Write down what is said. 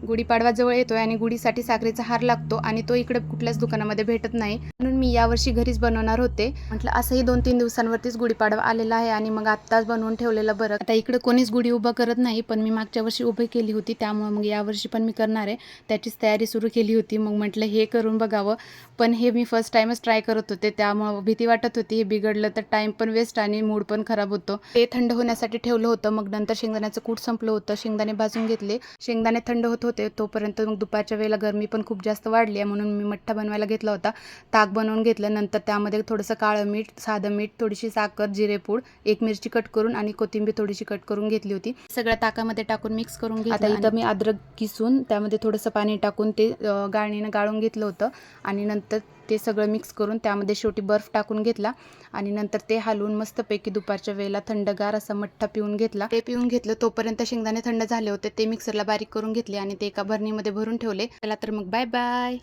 गुढीपाडवा जवळ येतोय आणि गुढीसाठी साखरेचा हार लागतो आणि तो इकडे कुठल्याच दुकानामध्ये भेटत नाही, म्हणून मी यावर्षी घरीच बनवणार होते. म्हटलं असंही 2-3 दिवसांवरतीच गुढीपाडवा आलेला आहे आणि मग आत्ताच बनवून ठेवलेलं बरं. आता इकडे कोणीच गुढी उभं करत नाही, पण मी मागच्या वर्षी उभी केली होती, त्यामुळे मग यावर्षी पण मी करणार आहे. त्याचीच तयारी सुरू केली होती. मग म्हटलं हे करून बघावं, पण हे मी फर्स्ट टाईमच ट्राय करत होते, त्यामुळे भीती वाटत होती. हे बिघडलं तर टाईम पण वेस्ट आणि मूड पण खराब होतो. ते थंड होण्यासाठी ठेवलं होतं. मग नंतर शेंगदाण्याचं कूट संपलं होतं, शेंगदाणे भाजून घेतले. शेंगदाणे थंड होत होते तोपर्यंत मग दुपारच्या वेळेला गरमी पण खूप जास्त वाढली आहे, म्हणून मी मठ्ठा बनवायला घेतला होता. ताक बनवून घेतलं. नंतर त्यामध्ये थोडंसं काळं मीठ, साधं मीठ, थोडीशी साखर, जिरेपूड, एक मिरची कट करून आणि कोथिंबीर थोडीशी कट करून घेतली होती. सगळ्या ताकामध्ये टाकून मिक्स करून घेतलं. आता इथं मी अद्रक किसून त्यामध्ये थोडंसं पाणी टाकून ते गाळणीनं गाळून घेतलं होतं आणि नंतर ते सगळं मिक्स करून त्यामध्ये शेवटी बर्फ टाकून घेतला आणि नंतर ते हलवून मस्तपैकी दुपारच्या वेळेला थंडगार असा मठ्ठा पिऊन घेतला. ते पिऊन घेतलं तोपर्यंत शेंगदाणे थंड झाले होते. ते मिक्सरला बारीक करून घेतले आणि ते एका भरणीमध्ये भरून ठेवले. चला तर मग बाय बाय.